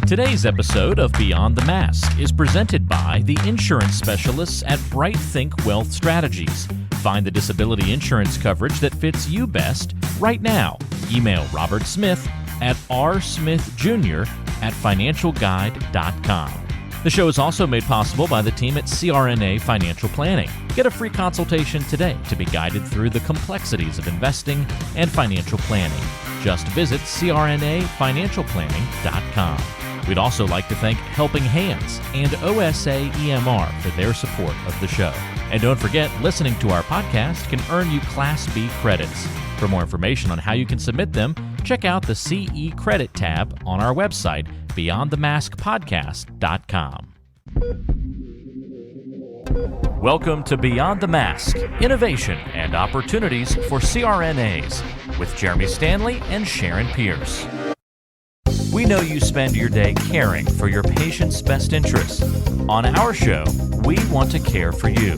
Today's episode of Beyond the Mask is presented by the insurance specialists at Bright Think Wealth Strategies. Find the disability insurance coverage that fits you best right now. Email Robert Smith at rsmithjr@financialguide.com. The show is also made possible by the team at CRNA Financial Planning. Get a free consultation today to be guided through the complexities of investing and financial planning. Just visit crnafinancialplanning.com. We'd also like to thank Helping Hands and OSA EMR for their support of the show. And don't forget, listening to our podcast can earn you Class B credits. For more information on how you can submit them, check out the CE Credit tab on our website, beyondthemaskpodcast.com. Welcome to Beyond the Mask, Innovation and Opportunities for CRNAs, with Jeremy Stanley and Sharon Pierce. We know you spend your day caring for your patient's best interests. On our show, we want to care for you.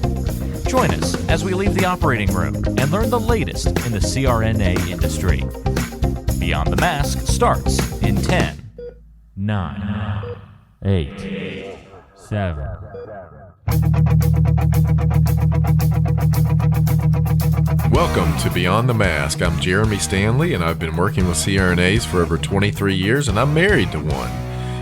Join us as we leave the operating room and learn the latest in the CRNA industry. Beyond the Mask starts in 10, 9, 8, 7. Welcome to Beyond the Mask. I'm Jeremy Stanley, and I've been working with CRNAs for over 23 years, and I'm married to one.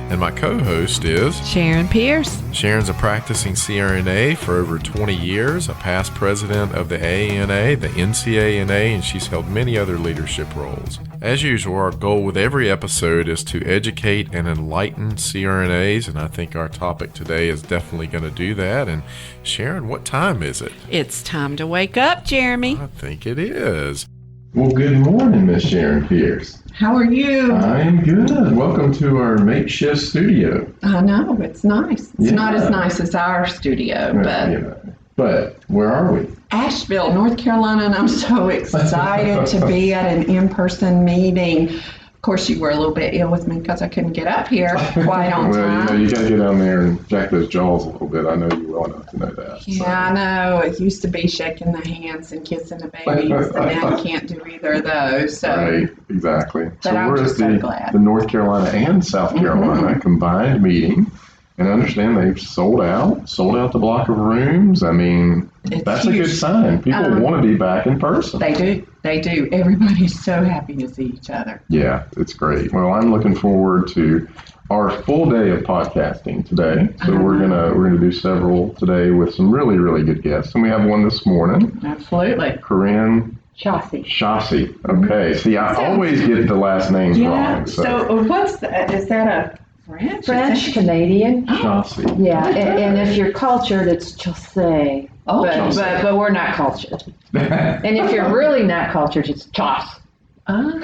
And my co-host is Sharon Pierce. Sharon's a practicing CRNA for over 20 years, a past president of the AANA, the NCANA, and she's held many other leadership roles. As usual, our goal with every episode is to educate and enlighten CRNAs, and I think our topic today is definitely going to do that. And Sharon, what time is it? It's time to wake up, Jeremy. I think it is. Well, good morning, Miss Sharon Pierce. How are you? I'm good. Welcome to our makeshift studio. I know, it's nice. It's not as nice as our studio, but... But where are we? Asheville, North Carolina, and I'm so excited to be at an in-person meeting. Of course, you were a little bit ill with me because I couldn't get up here quite on time. Well, you got to get down there and jack those jaws a little bit. I know you well enough to know that. Yeah, so. I know. It used to be shaking the hands and kissing the babies, and now you can't do either of those. So. Right, exactly. But so I'm just so glad. The North Carolina and South Carolina combined meeting. And I understand they've sold out the block of rooms. I mean, that's huge. A good sign. People want to be back in person. They do. Everybody's so happy to see each other. Yeah, it's great. Well, I'm looking forward to our full day of podcasting today. So we're gonna do several today with some really, really good guests. And we have one this morning. Absolutely. Corinne Chausse. Okay. See, I always get the last names wrong. So what's that? Is that a French Canadian. Chausse. Yeah, and if you're cultured, it's Chausse. Oh, but we're not cultured. And if you're really not cultured, it's Chausse. So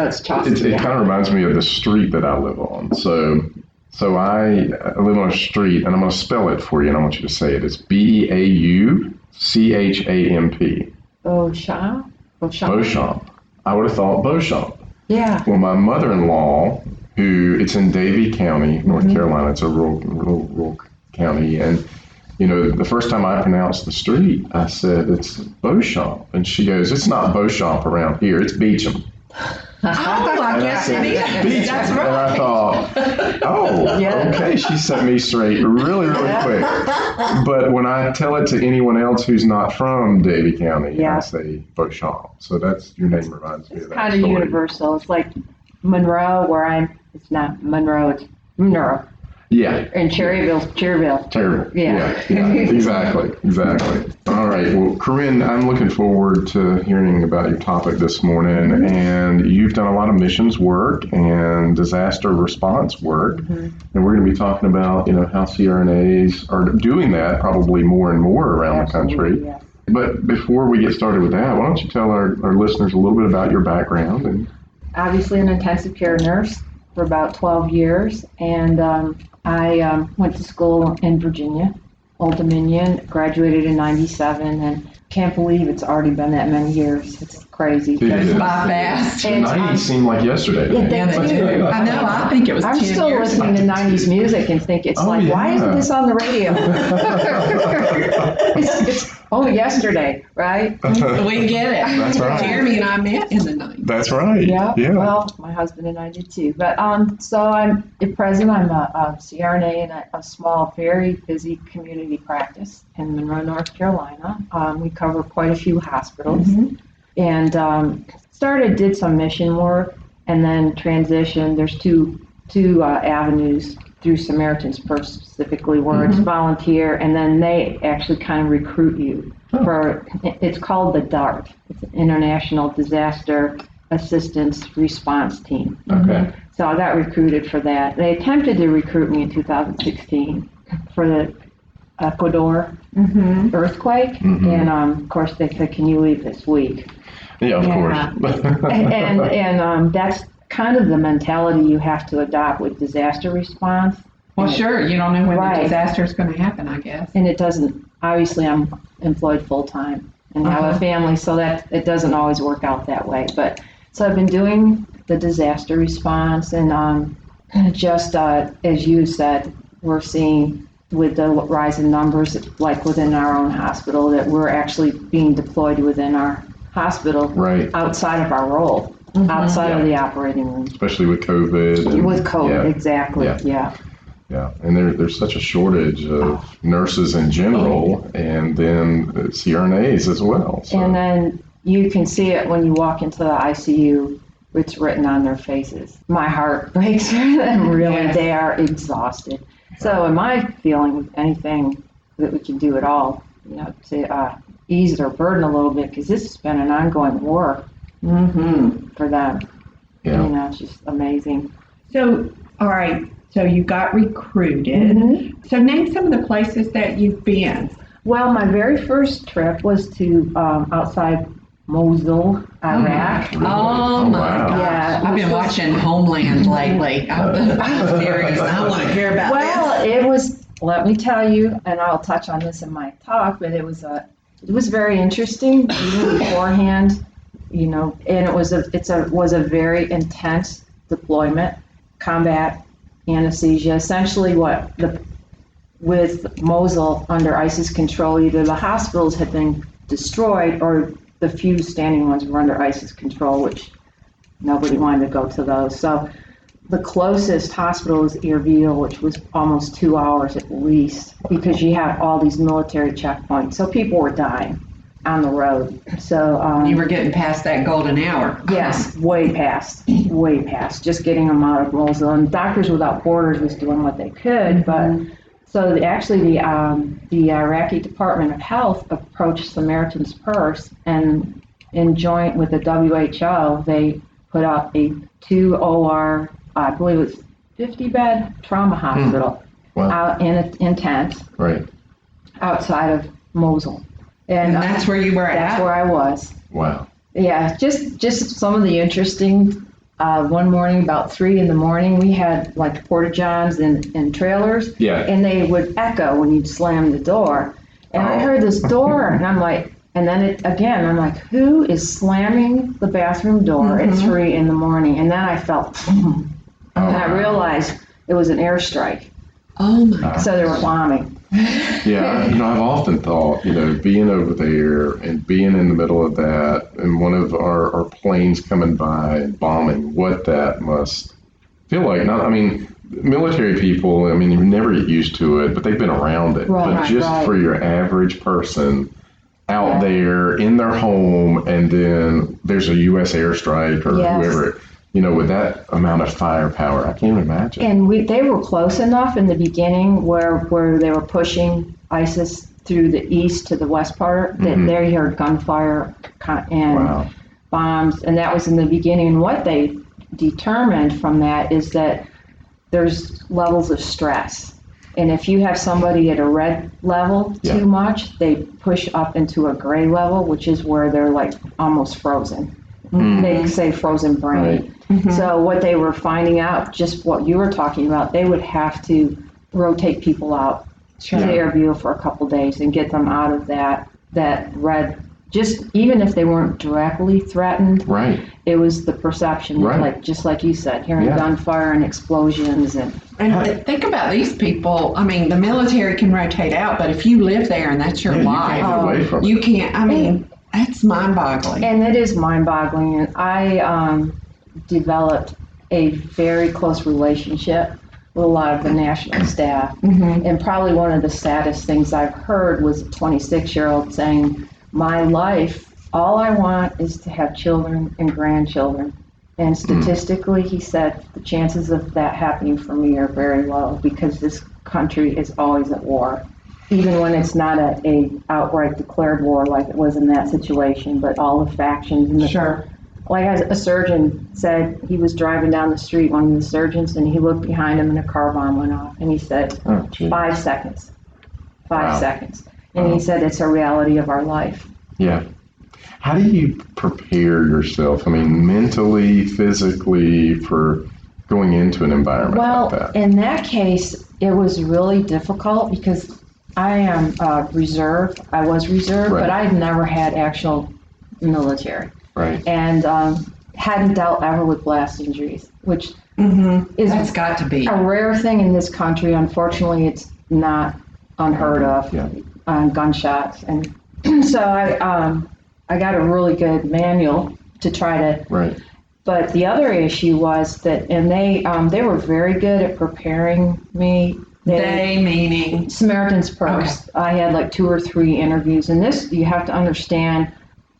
it's Chausse. It kind of reminds me of the street that I live on. So I live on a street, and I'm going to spell it for you, and I want you to say it. It's Beauchamp. Beauchamp. I would have thought Beauchamp. Yeah. Well, my mother-in-law, it's in Davie County, North Carolina. It's a rural county. And, the first time I pronounced the street, I said, it's Beauchamp. And she goes, it's not Beauchamp around here. It's Beecham. I guess it is. Beecham. That's right. And I thought, okay. She set me straight really, really quick. But when I tell it to anyone else who's not from Davie County, I say Beauchamp. So that's, your name reminds me of that. It's kind of universal. It's like Monroe, it's not Monroe, it's Monroe. Yeah. And Cherryville. Yeah, exactly. All right. Well, Corinne, I'm looking forward to hearing about your topic this morning. And you've done a lot of missions work and disaster response work. And we're going to be talking about, how CRNAs are doing that probably more and more around the country. Yeah. But before we get started with that, why don't you tell our listeners a little bit about your background? And obviously an intensive care nurse for about 12 years. And I went to school in Virginia, Old Dominion, graduated in 97, and can't believe it's already been that many years. It's crazy. It goes by fast. The 90s seem like yesterday. Yeah, they do. I know. I think it was 10 years. I'm still listening to 90s music and think why isn't this on the radio? yesterday, right? We get it. That's right. Jeremy and I met in the 90s. That's right. Yeah. Yeah. Well, my husband and I did too. But so I'm at present. I'm a CRNA in a small, very busy community practice in Monroe, North Carolina. We cover quite a few hospitals, and did some mission work, and then transitioned. There's two avenues through Samaritan's Purse specifically, where it's volunteer, and then they actually kind of recruit you for. It's called the DART. It's an International Disaster Assistance Response Team. Okay. So I got recruited for that. They attempted to recruit me in 2016 for the Ecuador earthquake, and of course they said, "Can you leave this week?" Yeah, of course. and that's kind of the mentality you have to adopt with disaster response. Well, sure. You don't know when Right. the disaster is going to happen, I guess. And it doesn't. Obviously, I'm employed full time and have a family, so that it doesn't always work out that way. But so I've been doing the disaster response, and just as you said, we're seeing with the rise in numbers, like within our own hospital, that we're actually being deployed within our hospital Right. outside of our role, outside of the operating room. Especially with COVID. and- With COVID, Yeah. exactly. Yeah. Yeah. Yeah, and there's such a shortage of nurses in general, and then CRNAs as well. So. And then you can see it when you walk into the ICU. It's written on their faces. My heart breaks for them, really. Yes. They are exhausted. So in my feeling, anything that we can do at all, to ease their burden a little bit, because this has been an ongoing war for them. Yeah. It's just amazing. So, all right. So you got recruited. So name some of the places that you've been. Well, my very first trip was to outside Mosul, Iraq. Oh my wow. gosh. Yeah, I've which been was- watching Homeland lately. I'm serious. I want to hear about this. Well, it was. Let me tell you, and I'll touch on this in my talk, but it was very interesting even beforehand, and it was a very intense deployment, combat, anesthesia. Essentially, with Mosul under ISIS control, either the hospitals had been destroyed or the few standing ones were under ISIS control, which nobody wanted to go to those. So the closest hospital was Erbil, which was almost 2 hours at least, because you have all these military checkpoints. So people were dying on the road. So You were getting past that golden hour. yes, way past, just getting them out of Mosul. And Doctors Without Borders was doing what they could, but so the Iraqi Department of Health approached Samaritan's Purse, and in joint with the WHO, they put up a 2 OR, I believe it was 50-bed trauma hospital Wow. out in tents Right. outside of Mosul. And that's where you were That's at? where I was. Wow. Yeah, just some of the interesting. One morning, about 3 a.m, we had like porta-johns and trailers, Yeah. and they would echo when you'd slam the door. And I heard this door, and I'm like, and then I'm like, who is slamming the bathroom door at 3 a.m? And then I felt, and I realized it was an airstrike. Oh my God. So they were bombing. Yeah, I've often thought, being over there and being in the middle of that and one of our planes coming by and bombing, what that must feel like. Military people, you never get used to it, but they've been around it. But just for your average person out there in their home, and then there's a U.S. airstrike or whoever, with that amount of firepower, I can't imagine. And they were close enough in the beginning where they were pushing ISIS through the east to the west part that they heard gunfire and bombs, and that was in the beginning. And what they determined from that is that there's levels of stress. And if you have somebody at a red level too much, they push up into a gray level, which is where they're like almost frozen. They say frozen brain. Right. So what they were finding out, just what you were talking about, they would have to rotate people out to Erbil for a couple days and get them out of that red just even if they weren't directly threatened, Right. it was the perception, Right. like just like you said, hearing Yeah. gunfire and explosions And think about these people. I mean, the military can rotate out, but if you live there and that's your Yeah, you life, can't get away from it. you can't. I mean, that's mind-boggling. And it is mind-boggling. And I developed a very close relationship with a lot of the national staff. And probably one of the saddest things I've heard was a 26-year-old saying, my life, all I want is to have children and grandchildren. And statistically, he said, the chances of that happening for me are very low because this country is always at war. Even when it's not a outright declared war like it was in that situation, but all the factions. And Sure. like a surgeon said, he was driving down the street, one of the surgeons, and he looked behind him and a car bomb went off. And he said, Oh, gee. 5 seconds. 5 Wow. seconds. And he said, it's a reality of our life. Yeah. How do you prepare yourself? I mean, mentally, physically, for going into an environment Well, like that? in that case, it was really difficult because I am reserve. I was reserve, Right. but I'd never had actual military. Right. And hadn't dealt ever with blast injuries, which is That's got to be. a rare thing in this country. Unfortunately, it's not unheard of. Yeah. Gunshots, and so I got a really good manual to try to. Right. But the other issue was that, and they were very good at preparing me. They meaning. Samaritan's Purse. I had like 2 or 3 interviews, and this you have to understand.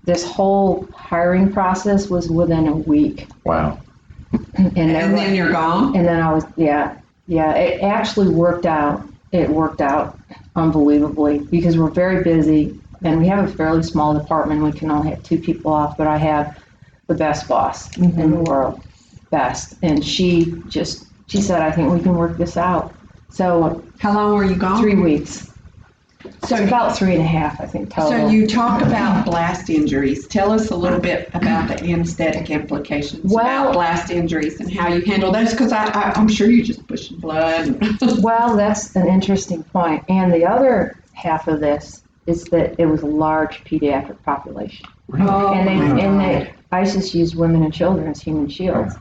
This whole hiring process was within a week, Wow. and And then you're gone. And then I was, yeah. It actually worked out. It worked out unbelievably because we're very busy and we have a fairly small department. We can only have 2 people off, but I have the best boss in the world, best. And she said, I think we can work this out. So How long were you gone? 3 weeks. So about 3.5, I think, total. So you talk about blast injuries. Tell us a little bit about the anesthetic implications Well- about blast injuries and how you handle those, because I'm sure you're just pushing blood. Well, that's an interesting point. And the other half of this is that it was a large pediatric population. Oh, And they ISIS used women and children as human shields.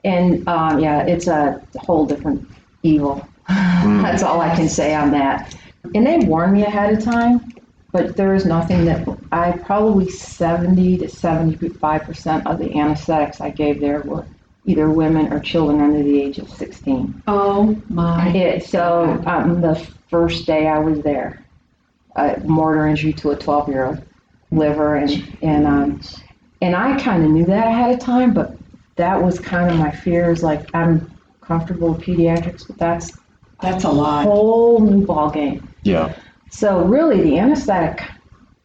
And it's a whole different evil. That's all I can say on that. And they warned me ahead of time, but there is nothing that probably 70 to 75% of the anesthetics I gave there were either women or children under the age of 16. Oh my. The first day I was there, a mortar injury to a 12-year-old, liver, and I kind of knew that ahead of time, but that was kind of my fears. Like, I'm comfortable with pediatrics, but that's a lot. whole new ballgame. Yeah. So really, the anesthetic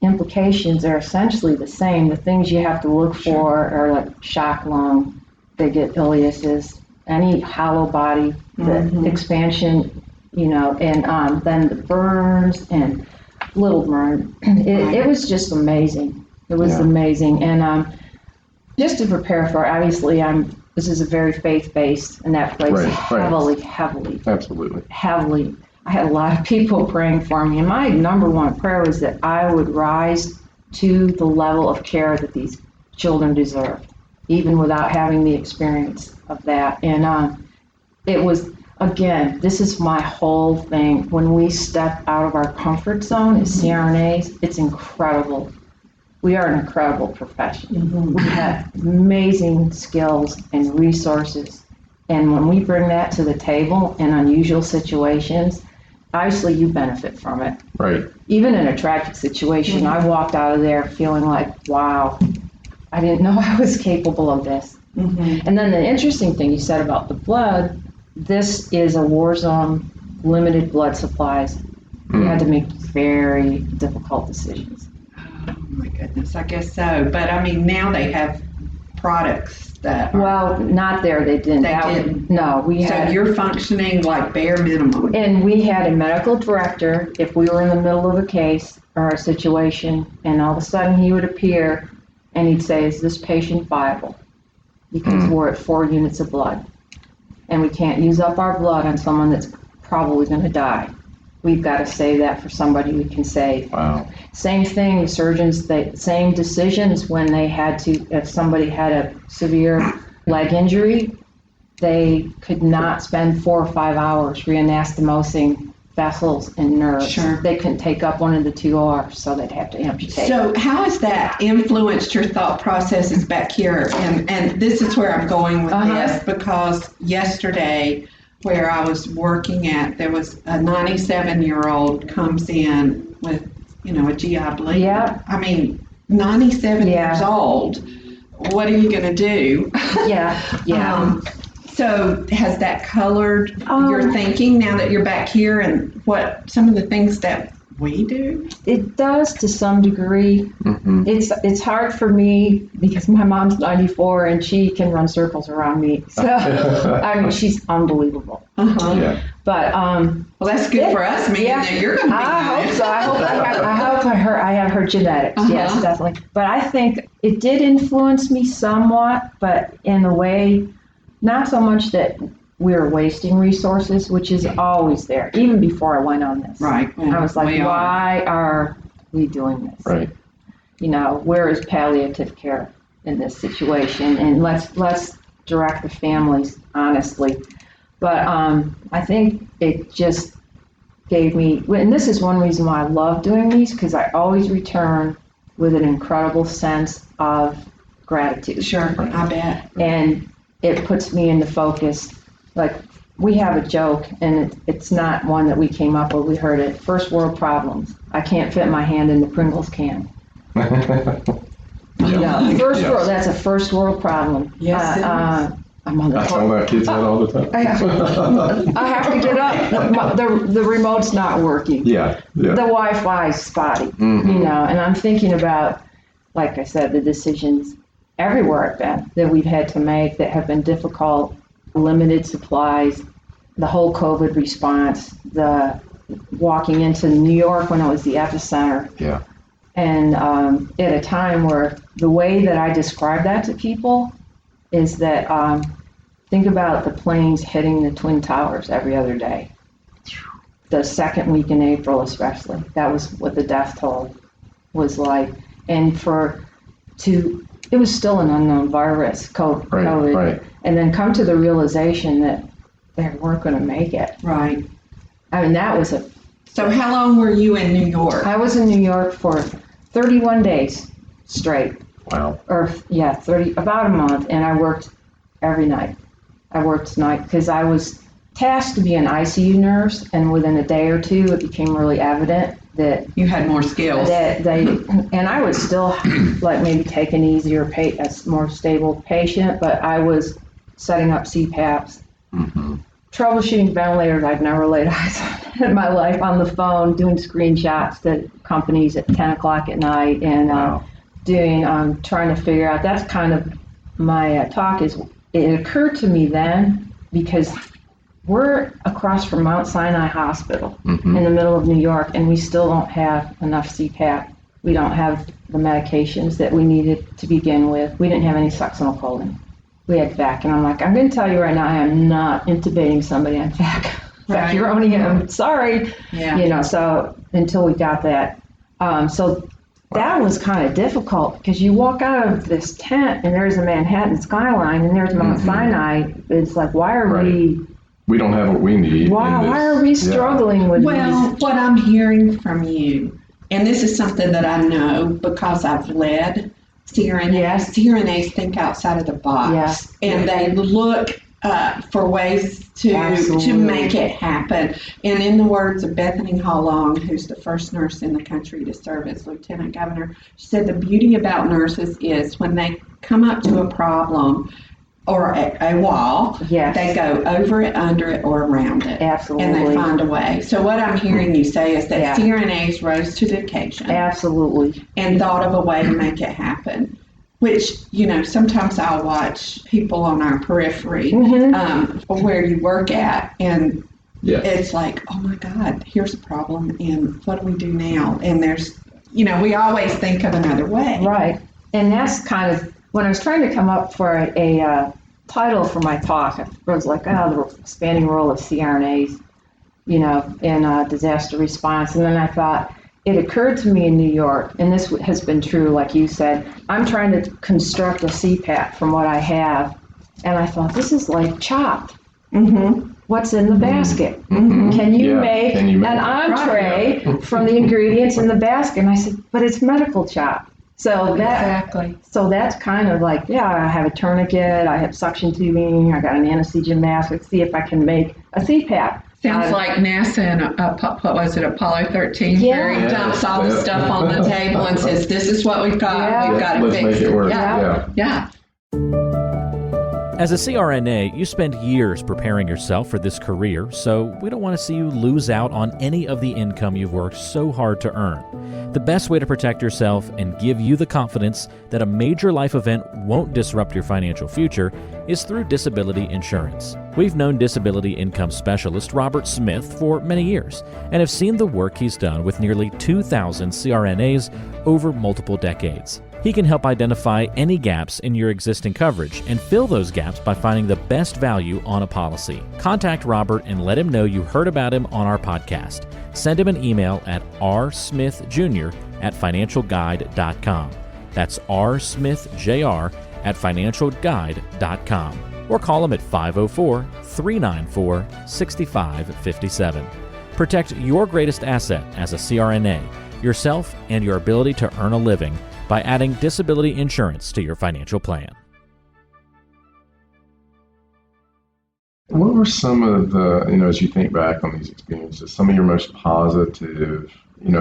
implications are essentially the same. The things you have to look for are like shock lung, they get ileuses, any hollow body, the expansion, and then the burns and little burn. It was just amazing. It was amazing. And just to prepare for, obviously, this is a very faith-based, and that plays heavily. Absolutely. Heavily. I had a lot of people praying for me, and my number one prayer was that I would rise to the level of care that these children deserved, even without having the experience of that. And it was, again, this is my whole thing. When we step out of our comfort zone as CRNAs, it's incredible. We are an incredible profession. We have amazing skills and resources. And when we bring that to the table in unusual situations, obviously you benefit from it. Right. Even in a tragic situation, I walked out of there feeling like, wow, I didn't know I was capable of this. And then the interesting thing you said about the blood, this is a war zone, limited blood supplies. We had to make very difficult decisions. Oh my goodness, I guess so. But I mean, now they have products that. Well, not there. They didn't. They didn't. No, we had. So you're functioning like bare minimum. And we had a medical director. If we were in the middle of a case or a situation, and all of a sudden he would appear, and he'd say, "Is this patient viable?" Because we're at 4 units of blood, and we can't use up our blood on someone that's probably going to die. we've got to save that for somebody we can save. Wow. Same thing, the surgeons, same decisions when they had to, if somebody had a severe leg injury, they could not spend 4 or 5 hours reanastomosing vessels and nerves. Sure. They couldn't take up one of the 2 R's, so they'd have to amputate. So how has that influenced your thought processes back here? And this is where I'm going with this, because yesterday where I was working at, there was a 97-year-old comes in with, a GI bleed. Yeah. I mean, 97 years old. What are you going to do? Yeah. So has that colored your thinking now that you're back here, and what some of the things that we do? It does to some degree. Mm-hmm. It's hard for me because my mom's 94 and she can run circles around me. So I mean, she's unbelievable. Uh-huh. But well, that's good for us. Meaning that you're going to be. I hope so. I have her genetics. Yes, definitely. But I think it did influence me somewhat, but in a way, not so much that we're wasting resources, which is always there, even before I went on this. Right. I was like, why are we doing this? Right. Where is palliative care in this situation? And let's direct the families honestly. But I think it just gave me, and this is one reason why I love doing these, because I always return with an incredible sense of gratitude. Sure, I bet. And it puts me into focus. Like, we have a joke, and it's not one that we came up with. We heard it. First world problems. I can't fit my hand in the Pringles can. First world. That's a first world problem. Yes, it is. I'm on the I tell my kids that all the time. I have to get up. The remote's not working. Yeah. The Wi-Fi's spotty. Mm-hmm. And I'm thinking about, like I said, the decisions everywhere I've been that we've had to make that have been difficult, limited supplies, the whole COVID response, the walking into New York when it was the epicenter. Yeah. And at a time where the way that I describe that to people is that think about the planes hitting the Twin Towers every other day. The second week in April especially, that was what the death toll was like. And it was still an unknown virus, COVID, right. And then come to the realization that they weren't going to make it. Right. I mean, that was So how long were you in New York? I was in New York for 31 days straight. Wow. About a month, and I worked every night. I worked night because I was tasked to be an ICU nurse, and within a day or two, it became really evident that you had more skills. And I would still like maybe take an easier, a more stable patient, but I was setting up CPAPs, troubleshooting ventilators I'd never laid eyes on in my life, on the phone, doing screenshots to companies at 10 o'clock at night, and trying to figure out. That's kind of my talk. It occurred to me then, because we're across from Mount Sinai Hospital in the middle of New York, and we still don't have enough CPAP. We don't have the medications that we needed to begin with. We didn't have any succinylcholine. We had VAC, and I'm like, I'm going to tell you right now, I am not intubating somebody on VAC. Vacuronium, sorry. Yeah. So until we got that. So that was kind of difficult, because you walk out of this tent and there's a Manhattan skyline and there's Mount Sinai. It's like, why are we don't have what we need. Why are we struggling with these? What I'm hearing from you, and this is something that I know because I've led CRNAs. Yes. CRNAs think outside of the box, and they look for ways to make it happen. And in the words of Bethany Hall-Long, who's the first nurse in the country to serve as lieutenant governor, she said the beauty about nurses is when they come up to a problem or a wall, they go over it, under it, or around it. Absolutely. And they find a way. So what I'm hearing you say is that CRNAs rose to the occasion. Absolutely. And thought of a way to make it happen. Which, sometimes I'll watch people on our periphery where you work at, and it's like, oh my God, here's a problem, and what do we do now? And there's, we always think of another way. Right. And that's kind of, when I was trying to come up for a title for my talk, I was like, the expanding role of CRNAs. in disaster response. And then I thought, it occurred to me in New York, and this has been true, like you said, I'm trying to construct a CPAP from what I have. And I thought, this is like Chopped. Mm-hmm. What's in the basket? Mm-hmm. Can you Yeah. make Can you make an it? entree from the ingredients in the basket? And I said, but it's medical Chopped. So that's kind of like, I have a tourniquet, I have suction tubing, I got an anesthesia mask. Let's see if I can make a CPAP. Sounds like NASA and what was it, Apollo 13, where he dumps all the stuff on the table and says, this is what we've got, we've got to Let's fix make it work. Yeah. As a CRNA, you spend years preparing yourself for this career, so we don't want to see you lose out on any of the income you've worked so hard to earn. The best way to protect yourself and give you the confidence that a major life event won't disrupt your financial future is through disability insurance. We've known disability income specialist Robert Smith for many years and have seen the work he's done with nearly 2,000 CRNAs over multiple decades. He can help identify any gaps in your existing coverage and fill those gaps by finding the best value on a policy. Contact Robert and let him know you heard about him on our podcast. Send him an email at rsmithjr@financialguide.com. That's rsmithjr@financialguide.com. Or call him at 504-394-6557. Protect your greatest asset as a CRNA, yourself and your ability to earn a living by adding disability insurance to your financial plan. What were some of the, as you think back on these experiences, some of your most positive,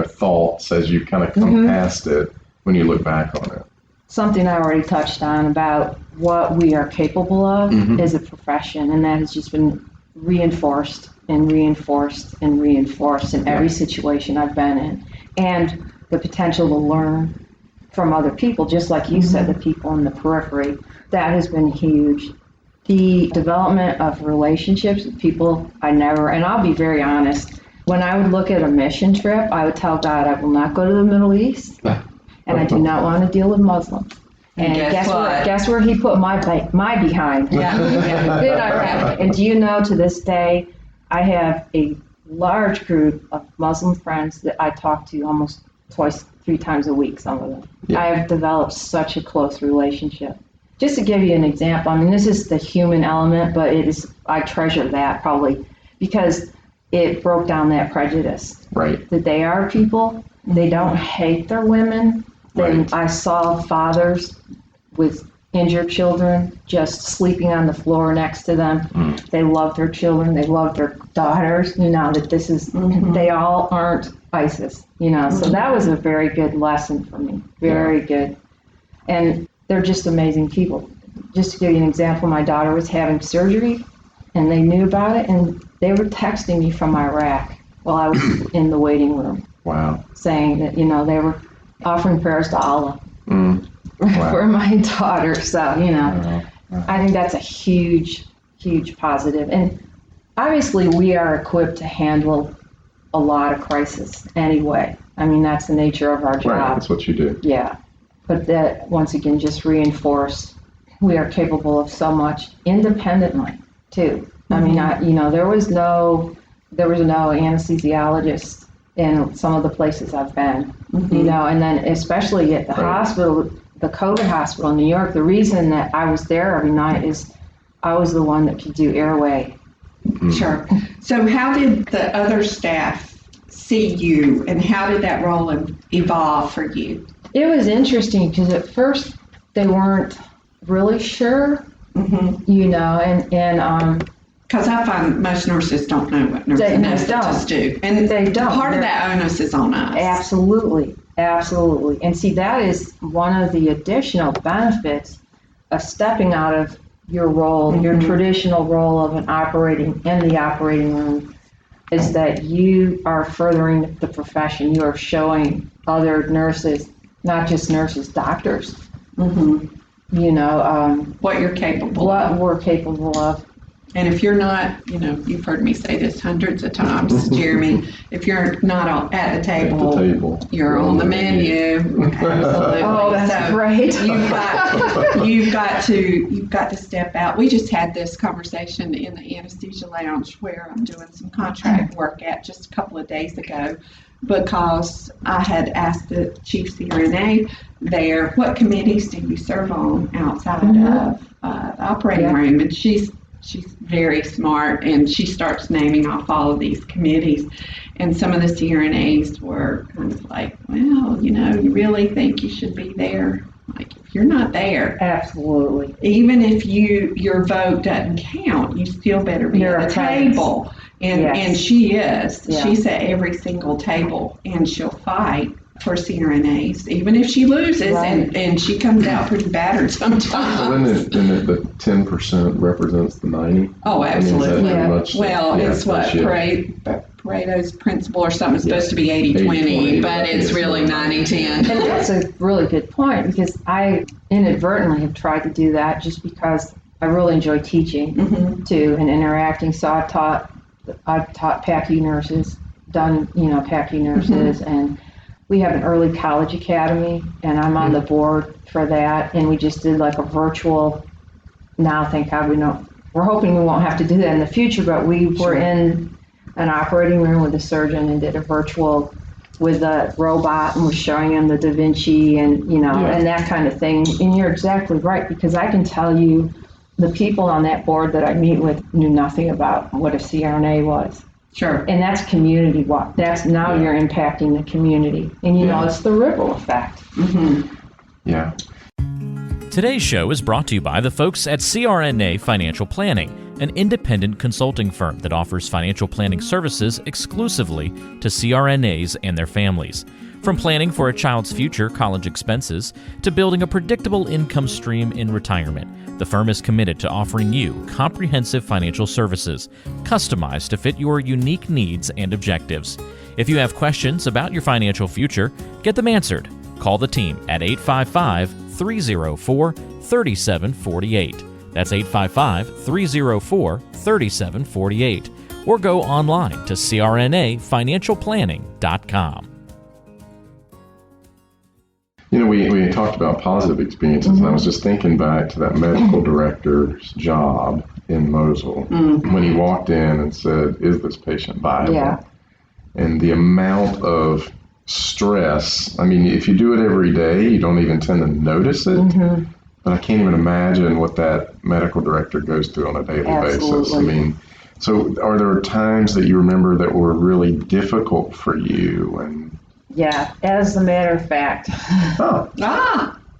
thoughts as you kind of come past it when you look back on it? Something I already touched on about what we are capable of as a profession, and that has just been reinforced and reinforced and reinforced in every situation I've been in. And the potential to learn from other people, just like you said, the people in the periphery, that has been huge. The development of relationships with people and I'll be very honest, when I would look at a mission trip, I would tell God, I will not go to the Middle East, and I do not want to deal with Muslims. And guess where he put my behind? Yeah. And do you know, to this day, I have a large group of Muslim friends that I talk to almost twice, 3 times a week, some of them. Yeah. I have developed such a close relationship. Just to give you an example, I mean, this is the human element, but I treasure that probably because it broke down that prejudice. Right. That they are people, they don't hate their women. Right. I saw fathers with injured children just sleeping on the floor next to them. They love their children, they love their daughters, that this is, they all aren't ISIS, so that was a very good lesson for me, very good. And they're just amazing people. Just to give you an example, my daughter was having surgery and they knew about it and they were texting me from Iraq while I was in the waiting room. Wow. Saying that, they were offering prayers to Allah for my daughter. So, I think that's a huge, huge positive. And obviously we are equipped to handle a lot of crisis anyway. I mean, that's the nature of our job. Right, that's what you do. Yeah. But that, once again, just reinforced we are capable of so much independently, too. I mean, there was no anesthesiologist in some of the places I've been, and then especially at the hospital, the COVID hospital in New York, the reason that I was there every night is I was the one that could do airway. Sure. So how did the other staff see you, and how did that role evolve for you? It was interesting because at first they weren't really sure, and because I find most nurses don't know what nurse anesthetists do, and they don't. Part of that onus is on us. Absolutely. And see, that is one of the additional benefits of stepping out of your role, your traditional role of in the operating room, is that you are furthering the profession. You are showing other nurses, not just nurses, doctors, what you're capable what we're capable of. And if you're not, you've heard me say this hundreds of times, Jeremy, if you're not at the table, you're on the menu. Absolutely. Oh, that's great. You've got to step out. We just had this conversation in the anesthesia lounge where I'm doing some contract work at just a couple of days ago, because I had asked the chief CRNA there, what committees do you serve on outside of the operating room? And she's very smart, and she starts naming off all of these committees. And some of the CRNAs were kind of like, well, you really think you should be there? Like, if you're not there, absolutely, even if your vote doesn't count, you still better be at the table. And she is. Yeah. She's at every single table, and she'll fight for CRNAs, even if she loses, right. and she comes out pretty battered sometimes. So then the 10% represents the 90? Oh, absolutely. It's what Pareto's principle or something is supposed to be 80-20, but it's really 90-10. And that's a really good point, because I inadvertently have tried to do that just because I really enjoy teaching too and interacting. So I've taught PACU nurses, done PACU nurses, and we have an early college academy, and I'm on the board for that. And we just did like a virtual. Now, thank God, we're hoping we won't have to do that in the future. But we were in an operating room with a surgeon and did a virtual with a robot, and was showing him the Da Vinci and and that kind of thing. And you're exactly right, because I can tell you, the people on that board that I meet with knew nothing about what a CRNA was. Sure. And that's community work. That's now you're impacting the community. And it's the ripple effect. Yeah. Today's show is brought to you by the folks at CRNA Financial Planning, an independent consulting firm that offers financial planning services exclusively to CRNAs and their families. From planning for a child's future college expenses to building a predictable income stream in retirement, the firm is committed to offering you comprehensive financial services, customized to fit your unique needs and objectives. If you have questions about your financial future, get them answered. Call the team at 855-304-3748. That's 855-304-3748. Or go online to crnafinancialplanning.com. We talked about positive experiences, and I was just thinking back to that medical director's job in Mosul when he walked in and said, "Is this patient viable?" Yeah. And the amount of stress, I mean, if you do it every day, you don't even tend to notice it. But I can't even imagine what that medical director goes through on a daily basis. I mean, so are there times that you remember that were really difficult for you? And yeah, as a matter of fact,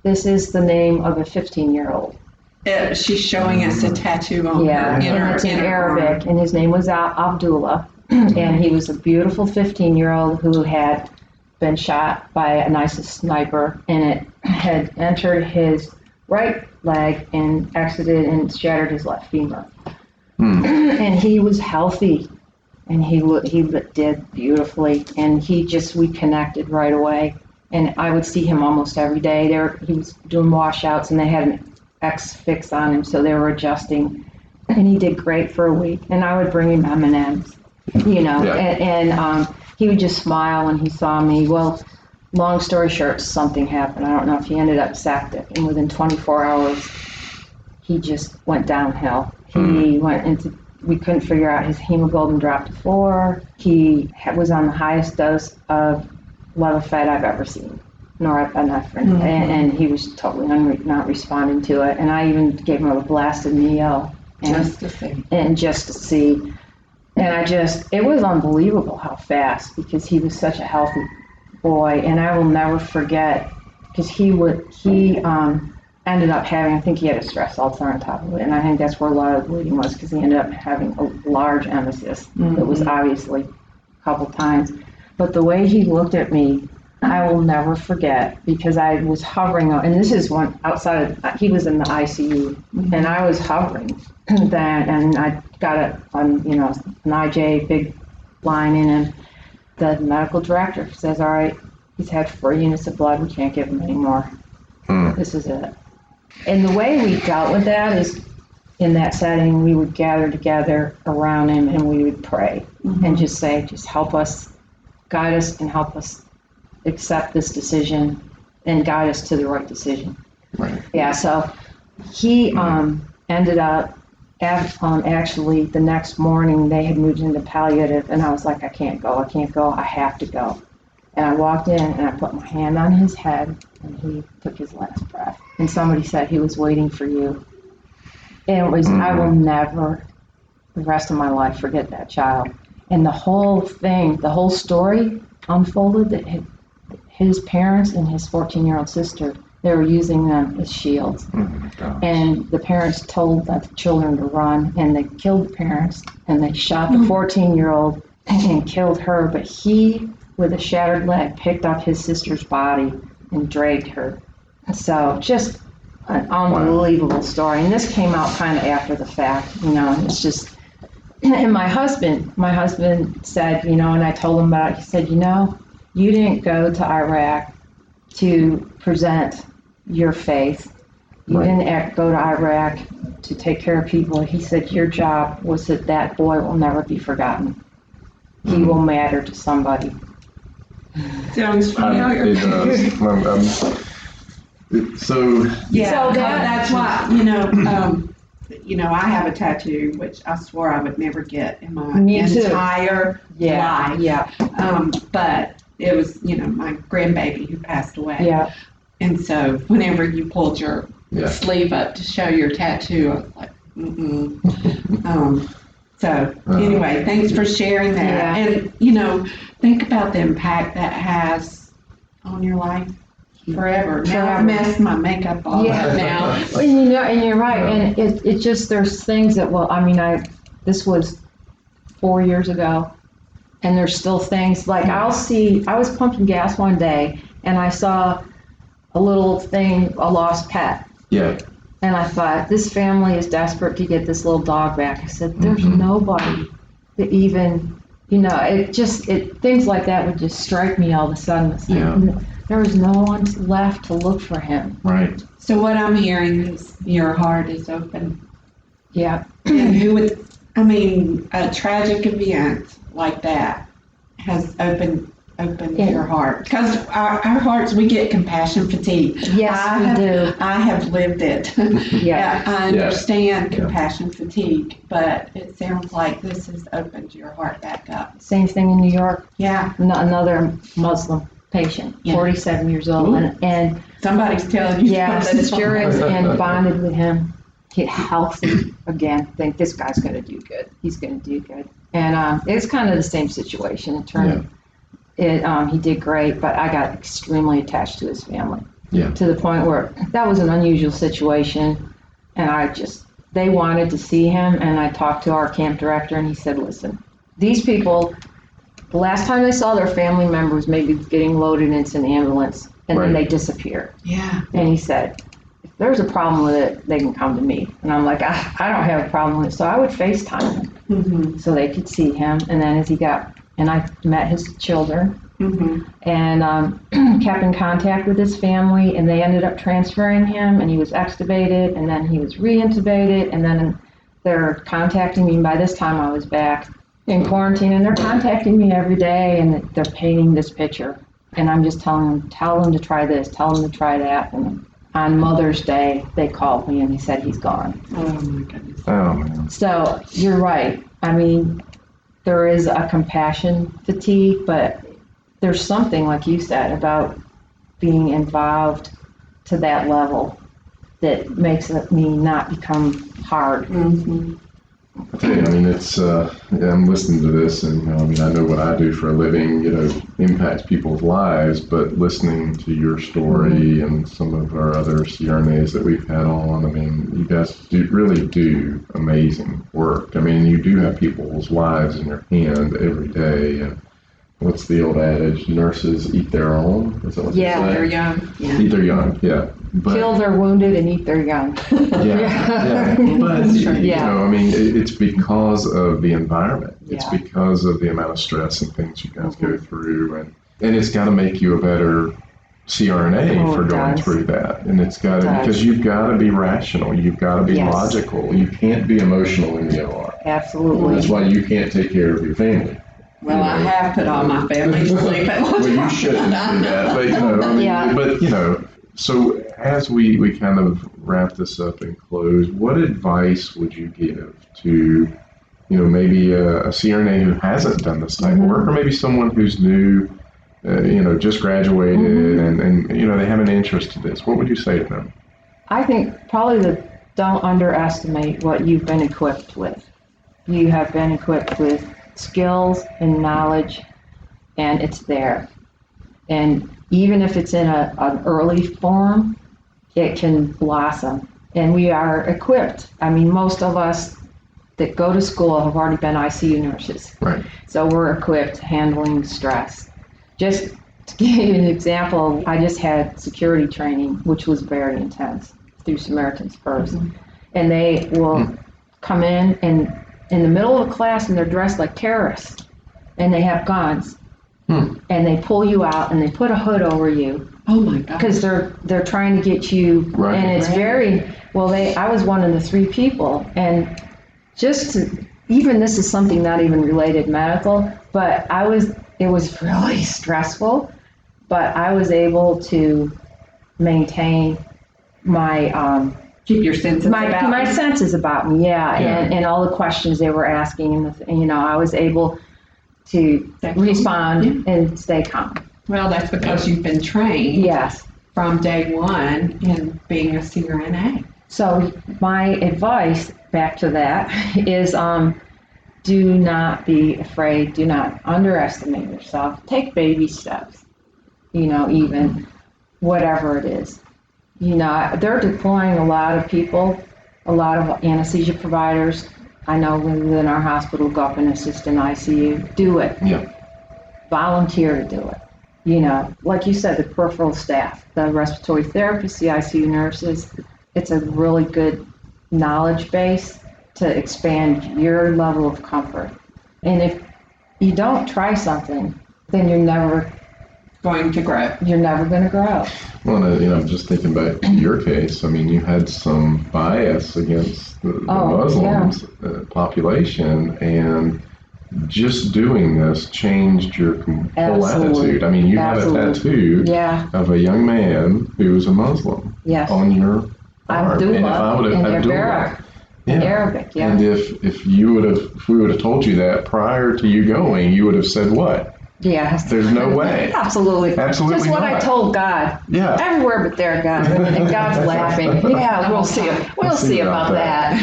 this is the name of a 15-year-old. She's showing us a tattoo on her. And it's in Arabic, and his name was Abdullah, and he was a beautiful 15-year-old who had been shot by an ISIS sniper, and it had entered his right leg and exited and shattered his left femur. And he was healthy. And he did beautifully, and we connected right away. And I would see him almost every day. He was doing washouts, and they had an X fix on him, so they were adjusting. And he did great for a week. And I would bring him M&Ms, and he would just smile when he saw me. Well, long story short, something happened. I don't know if he ended up septic, and within 24 hours, he just went downhill. He went into. We couldn't figure out, his hemoglobin dropped to 4. He was on the highest dose of Levophed I've ever seen, norepinephrine, and he was totally not responding to it. And I even gave him a blasted Neo, just to see. And it was unbelievable how fast, because he was such a healthy boy. And I will never forget, because he ended up having, I think he had a stress ulcer on top of it, and I think that's where a lot of the bleeding was, because he ended up having a large emesis that was obviously a couple times. But the way he looked at me, I will never forget, because I was hovering, and this is one outside of, he was in the ICU, and I was hovering then, and I got an IJ big line in, and the medical director says, "All right, he's had 4 units of blood, we can't give him any more. This is it." And the way we dealt with that is, in that setting, we would gather together around him and we would pray and just say, just help us, guide us, and help us accept this decision and guide us to the right decision. Right. Yeah, so he ended up, actually the next morning they had moved into palliative, and I was like, I can't go, I have to go. And I walked in and I put my hand on his head and he took his last breath. And somebody said, he was waiting for you. And it was, I will never, the rest of my life, forget that child. And the whole thing, the whole story unfolded that his parents and his 14-year-old sister, they were using them as shields. And the parents told the children to run, and they killed the parents, and they shot the 14-year-old and killed her. But he, with a shattered leg, picked up his sister's body and dragged her. So just an unbelievable story. And this came out kind of after the fact, and it's just, and my husband said, and I told him about it, he said, you didn't go to Iraq to present your faith. You didn't go to Iraq to take care of people. He said, your job was that boy will never be forgotten. He will matter to somebody. Sounds familiar. It does. So that's why, I have a tattoo, which I swore I would never get in my entire life. Yeah. But it was, my grandbaby who passed away. Yeah. And so whenever you pulled your sleeve up to show your tattoo, I was like, So anyway, thanks for sharing that. Yeah. And, think about the impact that has on your life forever. Now I messed my makeup all up now. And you're right. And it just, there's things that, this was 4 years ago, and there's still things like I was pumping gas one day and I saw a little thing, a lost pet. Yeah. And I thought, this family is desperate to get this little dog back. I said, there's nobody that even, things like that would just strike me all of a sudden. There was no one left to look for him. Right. So what I'm hearing is your heart is open. Yeah. And a tragic event like that has opened your heart. Because our hearts, we get compassion fatigue. Yes, we do. I have lived it. Yeah. I understand compassion fatigue, but it sounds like this has opened your heart back up. Same thing in New York. Yeah. Another Muslim patient, 47 years old, and somebody's telling you. Yeah, spirits and bonded with him. Get healthy again. Think this guy's going to do good. He's going to do good. And it's kind of the same situation. He did great, but I got extremely attached to his family. Yeah. To the point where that was an unusual situation, and they wanted to see him, and I talked to our camp director, and he said, listen, these people, the last time they saw their family members maybe getting loaded into an ambulance, and then they disappear. Yeah. And he said, if there's a problem with it, they can come to me. And I'm like, I don't have a problem with it. So I would FaceTime him so they could see him. And then and I met his children and kept in contact with his family, and they ended up transferring him, and he was extubated, and then he was re-intubated, and then they're contacting me. By this time I was back in quarantine, and they're contacting me every day, and they're painting this picture. And I'm just telling them, tell them to try this, tell them to try that. And on Mother's Day, they called me and they said he's gone. Oh my goodness. Oh man. So you're right. There is a compassion fatigue, but there's something, like you said, about being involved to that level that makes me not become hard. I tell you, it's, I'm listening to this, and, I know what I do for a living, impacts people's lives, but listening to your story and some of our other CRNAs that we've had on, you guys really do amazing work. You do have people's lives in your hand every day, and what's the old adage? Nurses eat their own? Is that what you say? They're young. Yeah. Eat their young, yeah. But, kill their wounded and eat their young. Yeah. But, it's because of the environment. It's because of the amount of stress and things you guys go through. And it's got to make you a better CRNA for going through that. And it's got to, because you've got to be rational, you've got to be logical, you can't be emotional in the OR. Absolutely. That's why you can't take care of your family. Well, I have put all my family to sleep at one Well, you shouldn't do that, but so as we kind of wrap this up and close, what advice would you give to, maybe a CRNA who hasn't done this type of work, or maybe someone who's new, just graduated and they have an interest in this? What would you say to them? I think probably don't underestimate what you've been equipped with. You have been equipped with skills and knowledge, and it's there. And even if it's in an early form, it can blossom. And we are equipped. I mean, most of us that go to school have already been ICU nurses. Right. So we're equipped handling stress. Just to give you an example, I just had security training, which was very intense through Samaritan's Purse. And they will come in the middle of a class and they're dressed like terrorists and they have guns. And they pull you out and they put a hood over you. Oh my God. Because they're trying to get you, right. And it's very, I was one of the 3 people, and even this is something not even related medical, but it was really stressful, but I was able to maintain my, keep your senses about my senses about me, and all the questions they were asking, and I was able to respond and stay calm. Well, that's because you've been trained from day one in being a CRNA. So my advice back to that is do not be afraid, do not underestimate yourself. Take baby steps, even whatever it is. They're deploying a lot of people, a lot of anesthesia providers. I know within our hospital, go up and assist in ICU. Do it. Yeah. Volunteer to do it. Like you said, the peripheral staff, the respiratory therapists, the ICU nurses, it's a really good knowledge base to expand your level of comfort. And if you don't try something, then you're never going to grow. You're never going to grow. Well, I'm just thinking back to your case. I mean, you had some bias against the Muslims population, and just doing this changed your whole attitude. I mean, you had a tattoo of a young man who was a Muslim on your arm. Abdullah in Arabic, And if we would have told you that prior to you going, you would have said what? Yeah. There's no way. Absolutely. Absolutely Just what not. I told God. Yeah. Everywhere but there, God. And God's laughing. Yeah, we'll see. We'll see about that.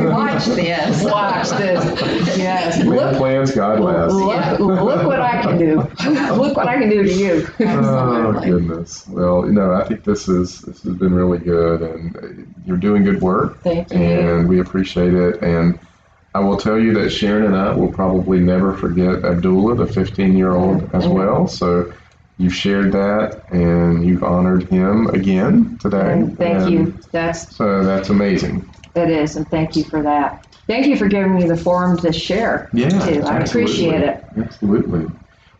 Watch this. Watch this. Yes. Man plans, God laughs. Look what I can do. Look what I can do to you. Oh, goodness. Well, I think this has been really good, and you're doing good work. Thank you. And we appreciate it. And I will tell you that Sharon and I will probably never forget Abdullah, the 15-year-old, as well. So you've shared that, and you've honored him again today. And thank you. That's amazing. It is, and thank you for that. Thank you for giving me the forum to share, too. I appreciate it. Absolutely.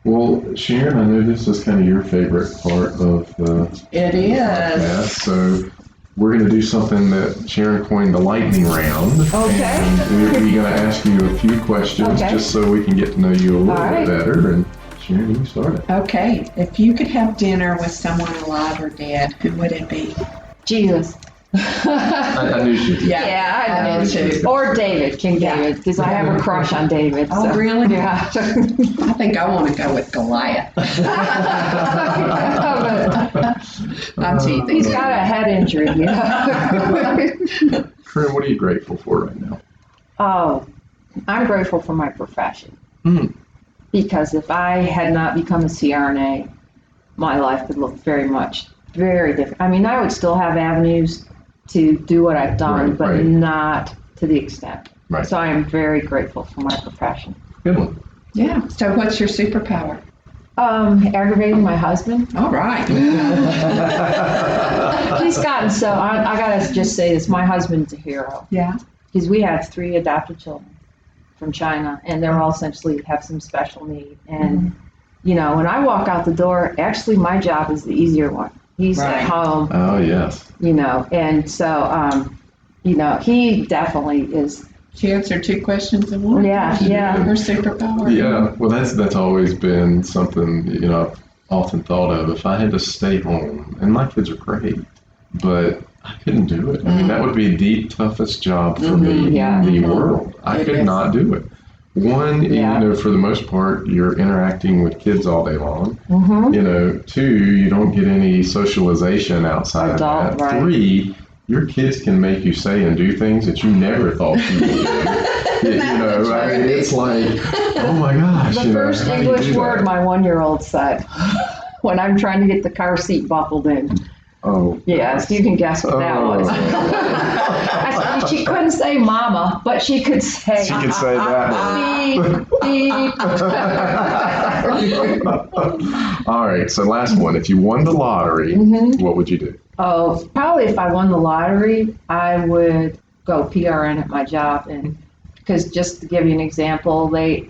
Well, Sharon, I know this is kind of your favorite part of the podcast, so we're going to do something that Sharon coined the lightning round. Okay. And we're going to ask you a few questions just so we can get to know you a little bit better. And Sharon, you start it. Okay. If you could have dinner with someone alive or dead, who would it be? Jesus. I knew she did. Yeah, I know too. Or David, King David, because I have a crush on David. Oh, really? Yeah. I think I want to go with Goliath. I'm teasing. He's got a head injury. Corinne, what are you grateful for right now? Oh, I'm grateful for my profession. Because if I had not become a CRNA, my life would look very different. I mean, I would still have avenues to do what I've done, but not to the extent. Right. So I am very grateful for my profession. Good one. Yeah. So what's your superpower? Aggravating my husband. All right. He's gotten so, I gotta just say this, my husband's a hero. Yeah. Because we have 3 adopted children from China, and they're all essentially have some special need. And when I walk out the door, actually my job is the easier one. He's Right. at home, Oh, yes. and so, he definitely is. She answered 2 questions in one. Yeah. Her superpower. Yeah, well, that's always been something, I've often thought of. If I had to stay home, and my kids are great, but I couldn't do it. I mean, that would be the toughest job for me Yeah. in the world. I It could is. not do it. One, Yeah. for the most part, you're interacting with kids all day long. Mm-hmm. 2, you don't get any socialization outside Adult, of that. right. 3, your kids can make you say and do things that you never thought you would do. I mean, it's like, oh my gosh. The first how do you English do word that? my 1-year-old said when I'm trying to get the car seat buckled in. Oh. Yes, you can guess what that was. I said, she couldn't say mama, but she could say. She could say that. Beep, beep. All right, so last one. If you won the lottery, what would you do? Oh, probably if I won the lottery, I would go PRN at my job. And because just to give you an example, they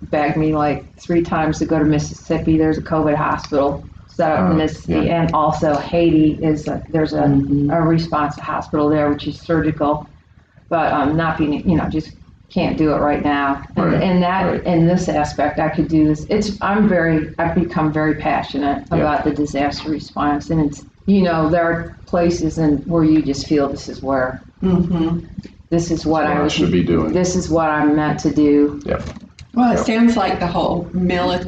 begged me like 3 times to go to Mississippi. There's a COVID hospital set up in Mississippi, yeah. and also Haiti there's a responsive hospital there, which is surgical, but not being, just can't do it right now. Right, And that right. in this aspect, I could do this. I've become very passionate about the disaster response, and it's, there are places where you just feel this is where. This is what I should be doing. This is what I'm meant to do. Yep. Well, it sounds like the whole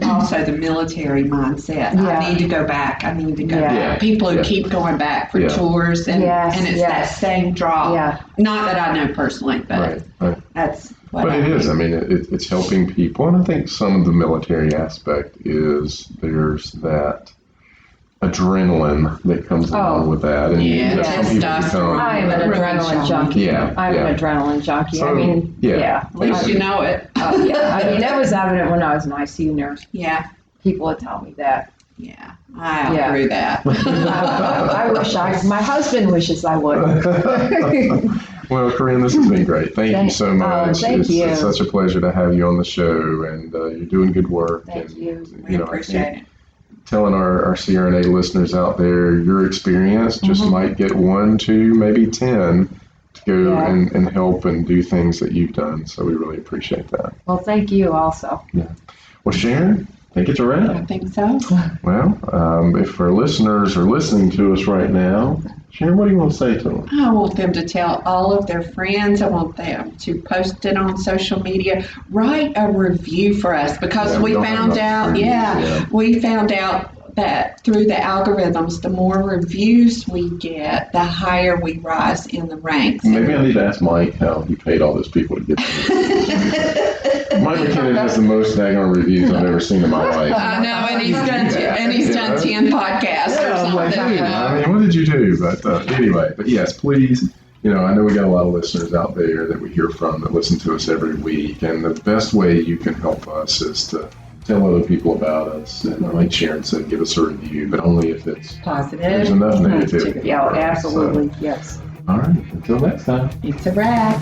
also the military mindset. Yeah. I need to go back. I need to go Yeah. back. People who Yeah. keep going back for Yeah. tours, and it's that same draw. Yeah. Not that I know personally, but Right. that's what But I it is. think. I mean, it's helping people, and I think some of the military aspect is there's that adrenaline that comes along with that, and Yeah, some people become. I am an adrenaline junkie. Yeah, I'm yeah. an adrenaline junkie. So, I mean, yeah. At least you know it. I mean, that was evident when I was an ICU nurse. Yeah, People would tell me that. yeah. I outgrew that. I wish my husband wishes I would. Well, Corinne, this has been great. Thank you so much. Thank you. It's such a pleasure to have you on the show, and you're doing good work. Thank and, you. We I appreciate think it. telling our CRNA listeners out there, your experience just might get 1, 2, maybe 10 to go and help and do things that you've done. So we really appreciate that. Well, thank you also. Well, Sharon, I think it's a wrap. I think so. Well, if our listeners are listening to us right now, Sharon, what do you want to say to them? I want them to tell all of their friends. I want them to post it on social media. Write a review for us because Yeah, we don't have found enough out, reviews, we found out that through the algorithms, the more reviews we get, the higher we rise in the ranks. Maybe I need to ask Mike how he paid all those people to get them. Mike McKinnon has the most daggone reviews I've ever seen in my life. I know, and he's done 10 podcasts or I'm like, something. hey, I mean, what did you do? But anyway, but yes, please, I know we got a lot of listeners out there that we hear from that listen to us every week, and the best way you can help us is to tell other people about us. And like Sharon said, give us a review, but only if it's Positive. there's enough negativity. Yeah, absolutely. Yes. So, all right, until next time. It's a wrap.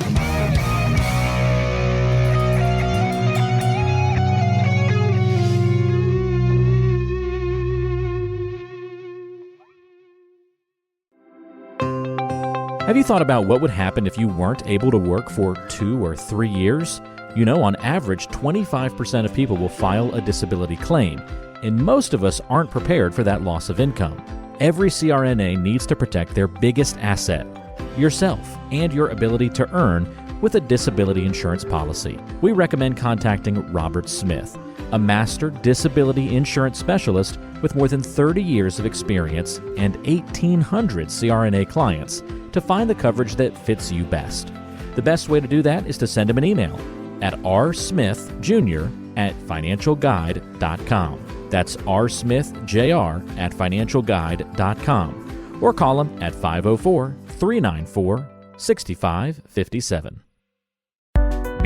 Have you thought about what would happen if you weren't able to work for 2 or 3 years? On average, 25% of people will file a disability claim, and most of us aren't prepared for that loss of income. Every CRNA needs to protect their biggest asset, yourself, and your ability to earn with a disability insurance policy. We recommend contacting Robert Smith, a master disability insurance specialist with more than 30 years of experience and 1,800 CRNA clients, to find the coverage that fits you best. The best way to do that is to send him an email at rsmithjr@financialguide.com. That's rsmithjr@financialguide.com, or call him at 504-394-6557.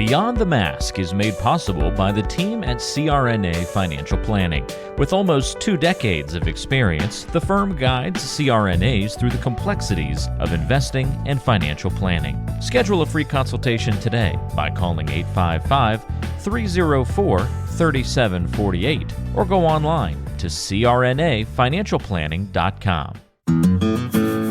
Beyond the Mask is made possible by the team at CRNA Financial Planning. With almost 2 decades of experience, the firm guides CRNAs through the complexities of investing and financial planning. Schedule a free consultation today by calling 855-304-3748 or go online to crnafinancialplanning.com.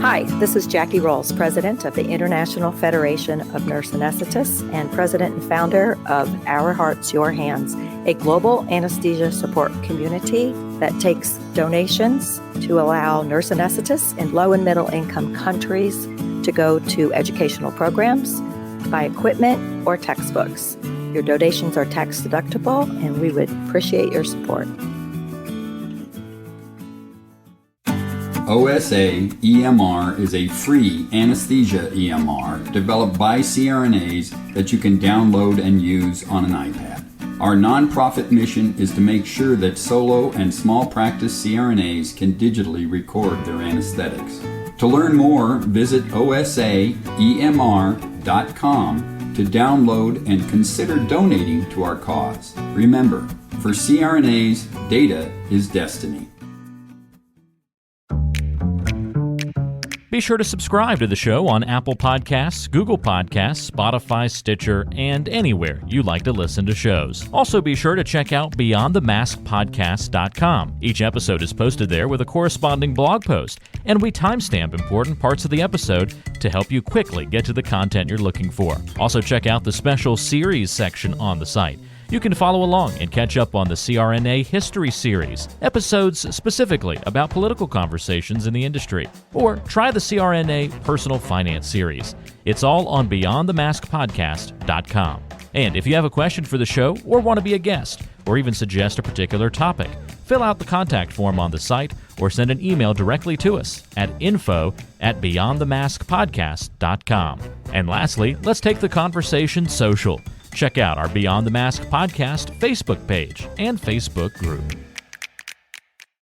Hi, this is Jackie Rolls, President of the International Federation of Nurse Anesthetists and President and founder of Our Hearts, Your Hands, a global anesthesia support community that takes donations to allow nurse anesthetists in low and middle income countries to go to educational programs, buy equipment, or textbooks. Your donations are tax deductible, and we would appreciate your support. OSA EMR is a free anesthesia EMR developed by CRNAs that you can download and use on an iPad. Our nonprofit mission is to make sure that solo and small practice CRNAs can digitally record their anesthetics. To learn more, visit osaemr.com to download and consider donating to our cause. Remember, for CRNAs, data is destiny. Be sure to subscribe to the show on Apple Podcasts, Google Podcasts, Spotify, Stitcher, and anywhere you like to listen to shows. Also be sure to check out BeyondTheMaskPodcast.com. Each episode is posted there with a corresponding blog post, and we timestamp important parts of the episode to help you quickly get to the content you're looking for. Also check out the special series section on the site. You can follow along and catch up on the CRNA History Series, episodes specifically about political conversations in the industry, or try the CRNA Personal Finance Series. It's all on BeyondTheMaskPodcast.com. And if you have a question for the show or want to be a guest, or even suggest a particular topic, fill out the contact form on the site or send an email directly to us at info@BeyondTheMaskPodcast.com. And lastly, let's take the conversation social. Check out our Beyond the Mask podcast Facebook page and Facebook group.